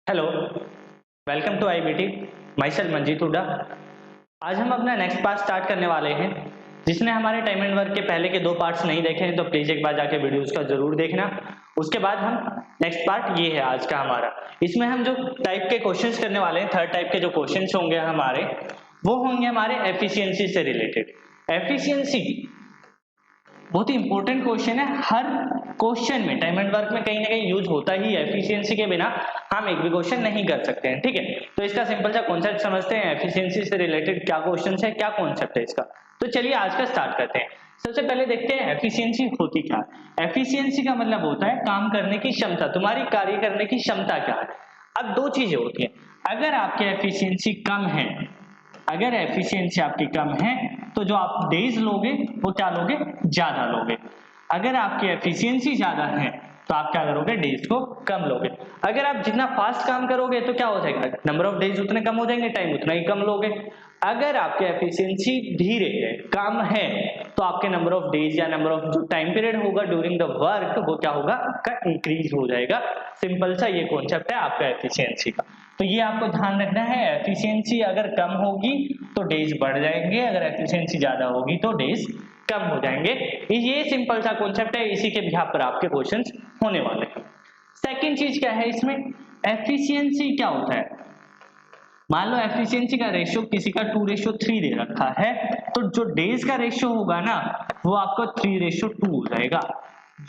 Hello, welcome to IBT. Myself Manjeet Hooda. आज हम अपना नेक्स्ट पार्ट स्टार्ट करने वाले हैं। जिसने हमारे टाइम एंड वर्क के पहले के 2 पार्ट्स नहीं देखे हैं तो प्लीज एक बार जाके वीडियोस का जरूर देखना। उसके बाद हम नेक्स्ट पार्ट ये है आज का हमारा। इसमें हम जो टाइप के क्वेश्चंस करने वाले हैं, थर्ड टाइप के जो क्वेश्चंस होंगे हमारे, वो होंगे हमारे एफिशिएंसी से रिलेटेड। एफिशिएंसी बहुत ही इंपॉर्टेंट क्वेश्चन है। हर क्वेश्चन में टाइम एंड वर्क में कहीं ना कहीं यूज होता ही है। एफिशिएंसी के बिना हम एक भी क्वेश्चन नहीं कर सकते हैं, ठीक है। तो इसका सिंपल सा कॉन्सेप्ट समझते हैं। एफिशिएंसी से रिलेटेड क्या क्वेश्चन है, क्या कॉन्सेप्ट है इसका। तो चलिए आज का स्टार्ट करते हैं। सबसे पहले देखते हैं एफिशिएंसी होती क्या है। एफिशिएंसी का मतलब होता है काम करने की क्षमता, तुम्हारी कार्य करने की क्षमता क्या है। अब दो चीजें होती है। अगर आपकी एफिशिएंसी कम है, अगर एफिशिएंसी आपकी कम है तो जो आप डेज लोगे वो क्या लोगे, ज्यादा लोगे। अगर आपकी एफिशिएंसी ज्यादा है तो आप क्या करोगे, डेज को कम लोगे। अगर आप जितना फास्ट काम करोगे तो क्या हो जाएगा, नंबर ऑफ डेज उतने कम हो जाएंगे, टाइम उतना ही कम लोगे। अगर आपकी एफिशिएंसी धीरे है, कम है, तो आपके नंबर ऑफ डेज या नंबर ऑफ जो टाइम पीरियड होगा ड्यूरिंग द वर्क वो क्या होगा, आपका इंक्रीज हो जाएगा। सिंपल सा ये कॉन्सेप्ट है आपका एफिशिएंसी का। तो ये आपको ध्यान रखना है। एफिशिएंसी अगर कम होगी तो डेज बढ़ जाएंगे, अगर एफिशिएंसी ज्यादा होगी तो डेज कम हो जाएंगे। ये सिंपल सा कॉन्सेप्ट है, इसी के बिहाफ पर आपके क्वेश्चंस होने वाले हैं। सेकंड चीज क्या है इसमें, एफिशिएंसी क्या होता है। मान लो एफिशिएंसी का रेशियो किसी का 2:3 दे रखा है, तो जो डेज का रेशियो होगा ना वो आपको 3:2 हो जाएगा।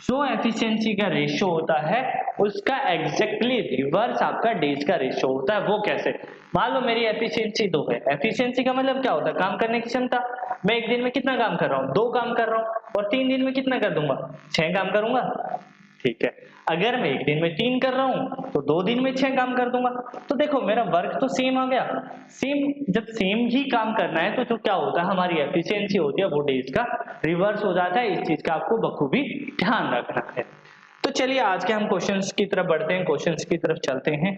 जो एफिशिएंसी का रेशियो होता है उसका एग्जैक्टली रिवर्स आपका डेज का रेशियो होता है। वो कैसे, मान लो मेरी एफिशिएंसी 2 है। एफिशिएंसी का मतलब क्या होता है, काम करने की क्षमता। मैं एक दिन में कितना काम कर रहा हूँ, 2 काम कर रहा हूँ, और 3 दिन में कितना कर दूंगा, 6 काम करूंगा, ठीक है। अगर मैं एक दिन में 3 कर रहा हूं तो 2 दिन में 6 काम कर दूंगा। तो देखो मेरा वर्क तो सेम आ गया। सेम, जब सेम ही काम करना है तो जो क्या होता है, हमारी एफिशिएंसी होती है वो डेज का रिवर्स हो जाता है। इस चीज का आपको बखूबी ध्यान रखना है। तो चलिए आज के हम क्वेश्चंस की तरफ बढ़ते हैं, क्वेश्चंस की तरफ चलते हैं।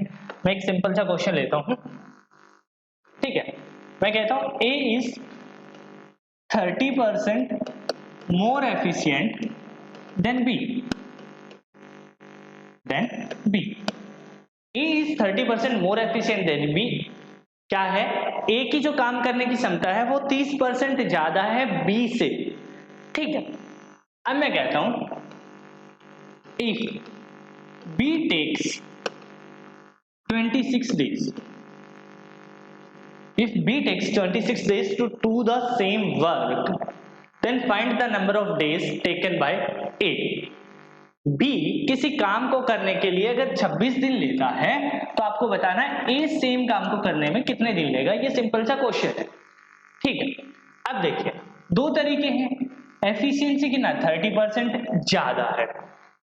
मैं एक सिंपल सा क्वेश्चन लेता हूं, ठीक है। मैं कहता हूं A is 30% more efficient than B, then B. A is 30% more efficient than B। क्या है, A की जो काम करने की क्षमता है वो 30% ज्यादा है B से, ठीक है। अब मैं कहता हूं if B takes 26 days, if B takes 26 days to do the same work, then find the number of days taken by A। B किसी काम को करने के लिए अगर 26 दिन लेता है तो आपको बताना है ए सेम काम को करने में कितने दिन लेगा। ये सिंपल सा क्वेश्चन है, ठीक है। अब देखिए दो तरीके हैं एफिशिएंसी की ना, 30% ज्यादा है।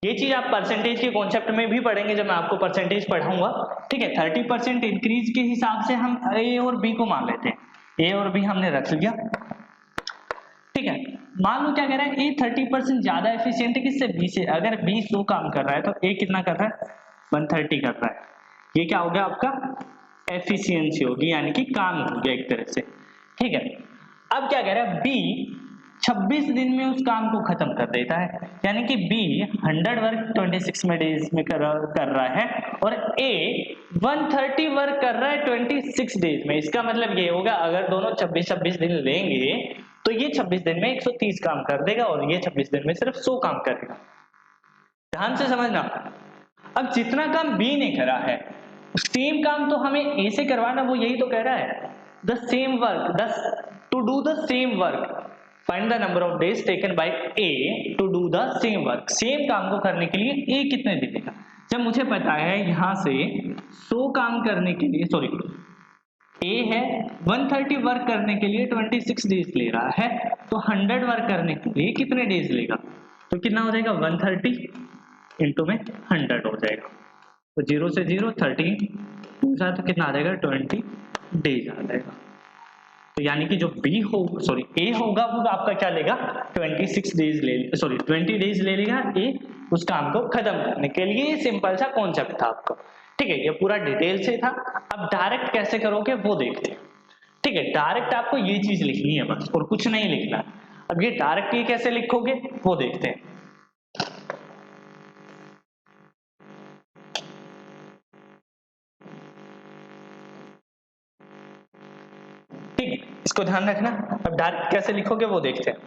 ये चीज आप परसेंटेज के कॉन्सेप्ट में भी पढ़ेंगे जब मैं आपको परसेंटेज पढ़ाऊंगा, ठीक है। 30% इंक्रीज के हिसाब से हम ए और बी को मान लेते हैं। ए और बी हमने रख लिया, ठीक है। मान लो क्या कह रहा है, ए 30% ज्यादा एफिशिएंट है किससे, बी से। अगर बी 100 काम कर रहा है तो ए कितना कर रहा है, 130 कर रहा है। ये क्या हो गया आपका, एफिशिएंसी होगी, यानी कि काम हो गया एक तरह से, ठीक है। अब क्या कह रहा है, बी 26 दिन में उस काम को खत्म कर देता है, यानी कि बी 100 वर्क 26 में डेज में कर रहा है, और ए 130 वर्क कर रहा है 26 डेज में। इसका मतलब ये होगा अगर दोनों 26-26 दिन लेंगे तो ये 26 दिन में 130 काम कर देगा और ये 26 दिन में सिर्फ 100 काम करेगा। ध्यान से समझना। अब जितना काम बी ने करा है सेम काम तो हमें ए से करवाना, वो यही तो कह रहा है, the same work, to do the same work, find the number of days taken by A to do the same work. Same काम को करने के लिए ए कितने दिन लेगा। जब मुझे पता है यहां से 100 काम करने के लिए, सॉरी ए है 130 वर्क करने के लिए 26 डेज ले रहा है, तो 100 वर्क करने के लिए कितने डेज लेगा, तो कितना हो जाएगा 130 इंटू में 100 हो जाएगा। तो 0 से 0 13 दूसरा तो कितना आ जाएगा 20 डेज आ जाएगा। तो यानी कि जो बी हो, सॉरी ए होगा वो आपका क्या लेगा, 26 डेज ले, सॉरी 20 डेज ले लेगा ए उस काम को खत्म करने के लिए। सिंपल सा कॉन्सेप्ट था आपका, ठीक है। ये पूरा डिटेल से था। अब डायरेक्ट कैसे करोगे वो देखते हैं, ठीक है। डायरेक्ट आपको ये चीज लिखनी है बस, और कुछ नहीं लिखना। अब ये डायरेक्ट ये कैसे लिखोगे वो देखते हैं। ठीक, इसको ध्यान रखना। अब डायरेक्ट कैसे लिखोगे वो देखते हैं।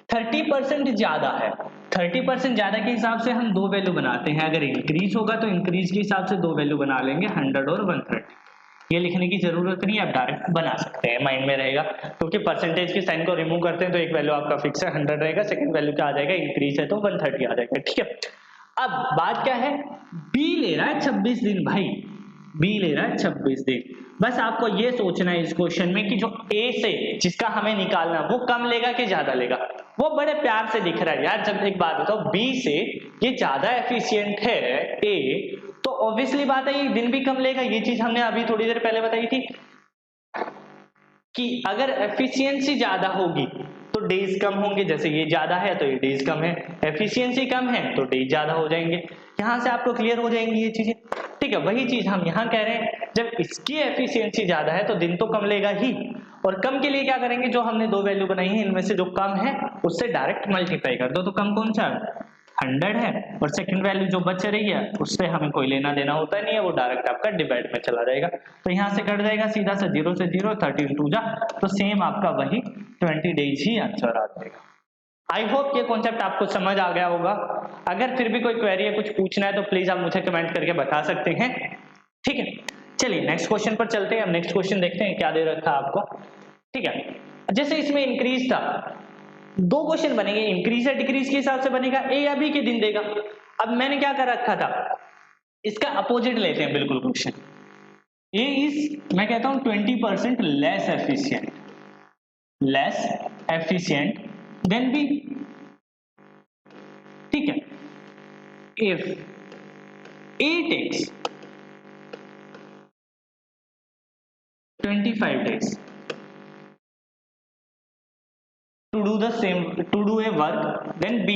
30% ज्यादा है, 30% ज्यादा के हिसाब से हम दो वैल्यू बनाते हैं। अगर इंक्रीज होगा तो इंक्रीज के हिसाब से दो वैल्यू बना लेंगे, 100 और 130। ये लिखने की जरूरत नहीं, आप डायरेक्ट बना सकते हैं, माइंड में रहेगा। क्योंकि परसेंटेज के साइन को रिमूव करते हैं तो एक वैल्यू आपका फिक्स है 100 रहेगा, सेकंड वैल्यू क्या आ जाएगा, इंक्रीज है तो 130 आ जाएगा। ठीक है, अब बात क्या है, बी ले रहा है 26 दिन भाई, बी ले रहा है 26 दिन। बस आपको ये सोचना है इस क्वेश्चन में कि जो ए से जिसका हमें निकालना वो कम लेगा कि ज्यादा लेगा। वो बड़े प्यार से दिख रहा है यार, जब एक बात बताओ बी से ये ज्यादा एफिशिएंट है ए, तो ऑब्वियसली बात है ये दिन भी कम लेगा। ये चीज हमने अभी थोड़ी देर पहले बताई थी कि अगर एफिशिएंसी ज्यादा होगी तो डेज कम होंगे, जैसे ये ज्यादा है तो ये डेज कम है, एफिशिएंसी कम है तो डेज ज्यादा हो जाएंगे। यहां से आपको क्लियर हो जाएंगी ये चीजें। ठीक है, वही चीज हम यहां कह रहे हैं, जब इसकी एफिशिएंसी ज्यादा है तो दिन तो कम लेगा ही, और कम के लिए क्या करेंगे, जो हमने दो वैल्यू बनाई है इनमें से जो कम है उससे डायरेक्ट मल्टीप्लाई कर दो। तो कम कौन सा 100 है, और सेकंड वैल्यू जो बच रही है उससे हमें कोई लेना देना होता नहीं है, वो डायरेक्ट आपका डिवाइड में चला जाएगा। तो यहाँ से कट जाएगा सीधा सा 0 से 0, 13 2 जा, तो सेम आपका वही 20 डेज ही आंसर आ जाएगा। आई होप ये कॉन्सेप्ट आपको समझ आ गया होगा। अगर फिर भी कोई क्वेरी है, कुछ पूछना है तो प्लीज आप मुझे कमेंट करके बता सकते हैं। ठीक है, चलिए नेक्स्ट क्वेश्चन पर चलते हैं। अब नेक्स्ट क्वेश्चन देखते हैं क्या दे रखा है आपको। ठीक है, जैसे इसमें इंक्रीज था, दो क्वेश्चन बनेंगे, इंक्रीज या डिक्रीज के हिसाब से बनेगा, ए या बी के दिन देगा। अब मैंने क्या कर रखा था, इसका अपोजिट लेते हैं बिल्कुल क्वेश्चन। ए इज, मैं कहता हूं 20% लेस एफिशिएंट देन बी। ठीक है, if A takes 25 days to do the same, to do a work, then B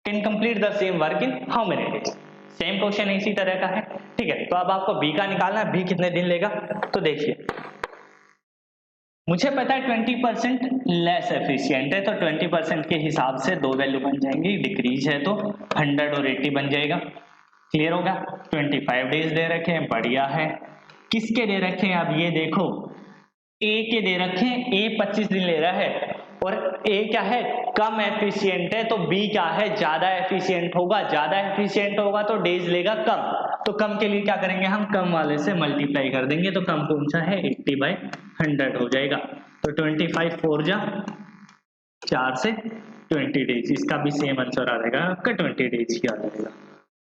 can complete the same work in how many days। Same question इसी तरह का है। ठीक है, तो अब आपको B का निकालना है, B कितने दिन लेगा। तो देखिए मुझे पता है 20% लेस एफिशिएंट है, तो 20% के हिसाब से दो वैल्यू बन जाएंगी, डिक्रीज है तो 100 और 80 बन जाएगा। क्लियर होगा, 25 डेज दे रखे हैं, बढ़िया है। किसके दे रखे हैं, अब ये देखो ए के दे रखे हैं, ए 25 दिन ले रहा है, और ए क्या है, कम एफिशिएंट है, तो बी क्या है, ज्यादा एफिशिएंट होगा। ज्यादा एफिशिएंट होगा तो डेज लेगा कम, तो कम के लिए क्या करेंगे, हम कम वाले से मल्टीप्लाई कर देंगे। तो कम कौन सा है, 80/100 हो जाएगा। तो 25 4 जा 4 से 20 डेज, इसका भी सेम आंसर आ जाएगा आपका 20 डेज ही आ जाएगा।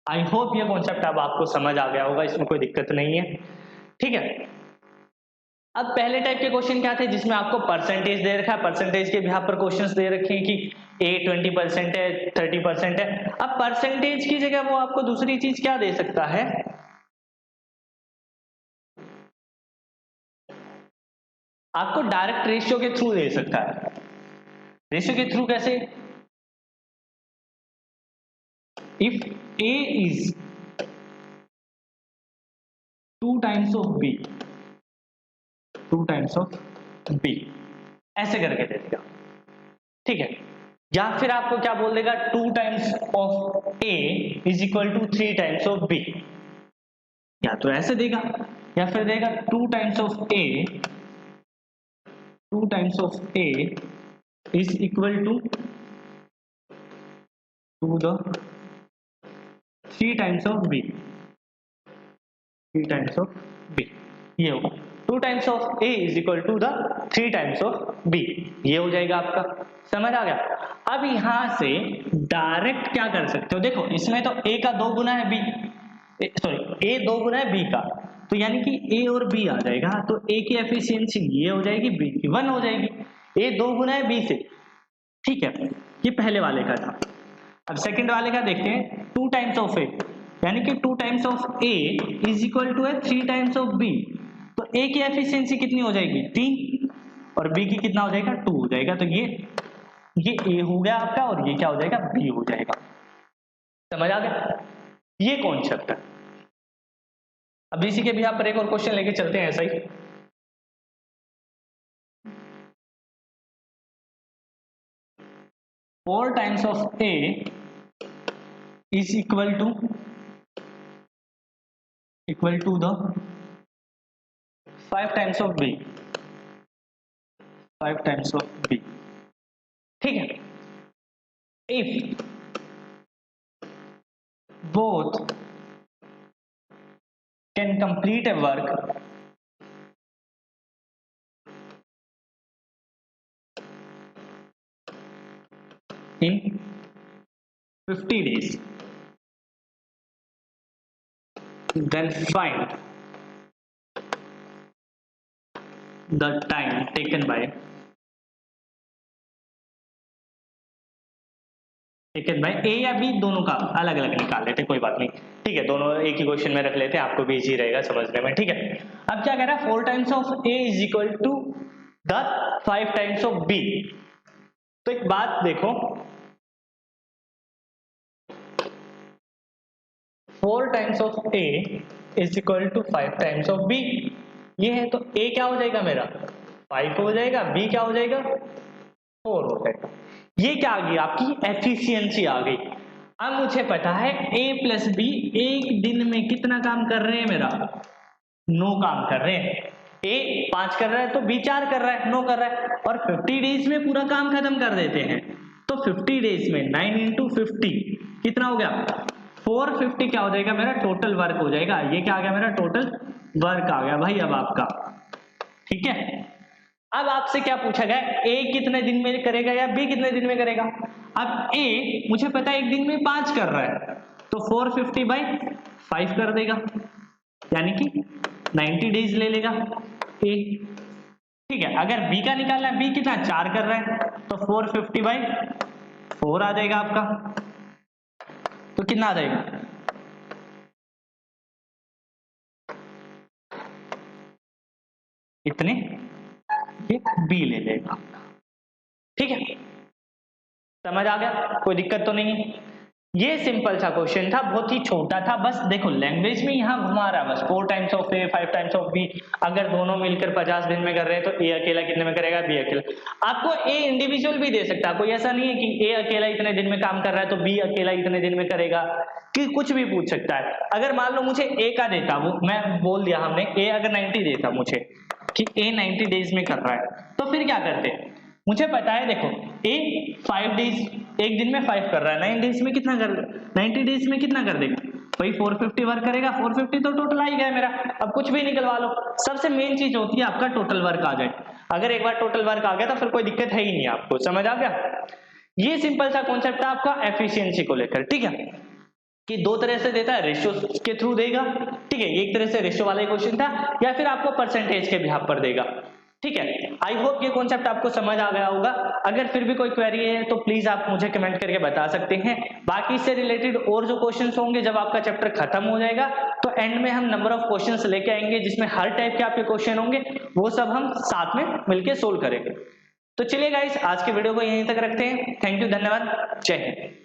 आई होप ये कॉन्सेप्ट अब आपको समझ आ गया होगा, इसमें कोई दिक्कत नहीं है। ठीक है, अब पहले टाइप के क्वेश्चन क्या थे, जिसमें आपको परसेंटेज दे रखा है, परसेंटेज के बिहाफ पर क्वेश्चंस दे रखे हैं कि ए 20% है, 30% है। अब परसेंटेज की जगह वो आपको दूसरी चीज क्या दे सकता है, आपको डायरेक्ट रेशियो के थ्रू दे सकता है। रेशियो के थ्रू कैसे, if A is 2 times of B, 2 times of B, ऐसे करके दे देगा। ठीक है, या फिर आपको क्या बोल देगा, 2 times of A is equal to 3 times of B, या तो ऐसे देगा, या फिर देगा 2 times of A, 2 times of A is equal to the 3 times of B, 3 times of B, ये होगा 2 times of A is equal to the 3 times of B, ये हो जाएगा आपका। समझ आ गया। अब यहां से डायरेक्ट क्या कर सकते हो, देखो इसमें तो ए का 2 गुना है बी, सॉरी ए 2 गुना है बी का, तो यानी कि ए और बी आ जाएगा, तो ए की एफिशिएंसी ये हो जाएगी, बी की 1 हो जाएगी। ए 2 गुना है बी से। ठीक है, ये पहले वाले का था। अब सेकंड वाले का देखते हैं, 2 टाइम्स ऑफ ए, यानी कि 2 times of A is equal to है 3 टाइम्स ऑफ बी, तो ए की एफिशिएंसी कितनी हो जाएगी 3, और बी की कितना हो जाएगा 2 हो जाएगा। तो ये ए हो गया आपका, और ये क्या हो जाएगा, बी हो जाएगा। समझ आ गया, ये कॉन्सेप्ट है। अब इसी के भी आप पर एक और क्वेश्चन लेके चलते हैं ऐसा ही। 4 times of A is equal to equal to the 5 times of B, 5 times of B. ठीक है, if both can complete a work in 50 days, then find the time taken by ए या बी, दोनों का अलग अलग निकाल लेते, कोई बात नहीं। ठीक है, दोनों एक ही क्वेश्चन में रख लेते हैं, आपको भी इजी रहेगा समझने में। ठीक है, अब क्या कह रहा है, 4 times of A is equal to the 5 times of B. तो एक बात देखो, 4 times of A is equal to 5 times of B, ये है। तो ए क्या हो जाएगा मेरा 5 हो जाएगा, बी क्या हो जाएगा 4 हो जाएगा। ये क्या आ गई, आपकी एफिशिएंसी आ गई। अब मुझे पता है a प्लस बी एक दिन में कितना काम कर रहे हैं, मेरा 9 काम कर रहे हैं। a 5 कर रहा है तो b 4 कर रहा है, 9 कर रहा है, और 50 डेज में पूरा काम खत्म कर देते हैं। तो 50 डेज में 9 इंटू 50 कितना हो गया 450, क्या हो जाएगा मेरा टोटल वर्क हो जाएगा। ये क्या आ गया, मेरा टोटल वर्क आ गया भाई अब आपका। ठीक है, अब आपसे क्या पूछा गया, ए कितने दिन में करेगा या बी कितने दिन में करेगा। अब ए मुझे पता है एक दिन में 5 कर रहा है, तो 450 बाई 5 कर देगा, यानी कि 90 डेज ले लेगा ए। ठीक है, अगर बी का निकालना है, बी कितना 4 कर रहा है, तो 450 बाई 4 आ जाएगा आपका। तो कितना आ जाएगा, इतने बी ले लेगा। ठीक है, समझ आ गया, कोई दिक्कत तो नहीं है। ये सिंपल सा क्वेश्चन था, बहुत ही छोटा था, बस देखो लैंग्वेज में यहाँ घुमा रहा है बस। 4 times of A 5 times of B, अगर दोनों मिलकर 50 दिन में कर रहे हैं तो ए अकेला कितने में करेगा, बी अकेला। आपको ए इंडिविजुअल भी दे सकता है, कोई ऐसा नहीं है कि ए अकेला इतने दिन में काम कर रहा है तो बी अकेला इतने दिन में करेगा, कि कुछ भी पूछ सकता है। अगर मान लो मुझे ए का देता, वो मैं बोल दिया हमने, ए अगर 90 देता मुझे कि ए 90 डेज में कर रहा है, तो फिर क्या करते, मुझे पता है देखो ए 5 डेज, एक दिन में 5 कर रहा है, 9 डेज में कितना कर, 90 डेज में कितना कर देगा भाई 450 वर्क करेगा। 450 तो टोटल आ ही गया मेरा, अब कुछ भी निकलवा लो। सबसे मेन चीज होती है आपका टोटल वर्क आ जाए। अगर एक बार टोटल वर्क आ गया तो फिर कोई दिक्कत है ही नहीं, आपको समझ आ गया। ये सिंपल सा कॉन्सेप्ट है आपका एफिशिएंसी को लेकर। ठीक है, कि दो तरह से देता है, रेशियो के थ्रू देगा। ठीक है, एक तरह से रेशियो वाला क्वेश्चन था, या फिर आपको परसेंटेज के बिहाफ पर देगा। ठीक है, आई होप ये कॉन्सेप्ट आपको समझ आ गया होगा। अगर फिर भी कोई क्वेरी है तो प्लीज आप मुझे कमेंट करके बता सकते हैं। बाकी इससे रिलेटेड और जो क्वेश्चंस होंगे जब आपका चैप्टर खत्म हो जाएगा, तो एंड में हम नंबर ऑफ क्वेश्चंस लेके आएंगे जिसमें हर टाइप के आपके क्वेश्चन होंगे, वो सब हम साथ में मिलकर सोल्व करेंगे। तो चलिए गाइस, आज के वीडियो को यहीं तक रखते हैं। थैंक यू, धन्यवाद, जय हिंद।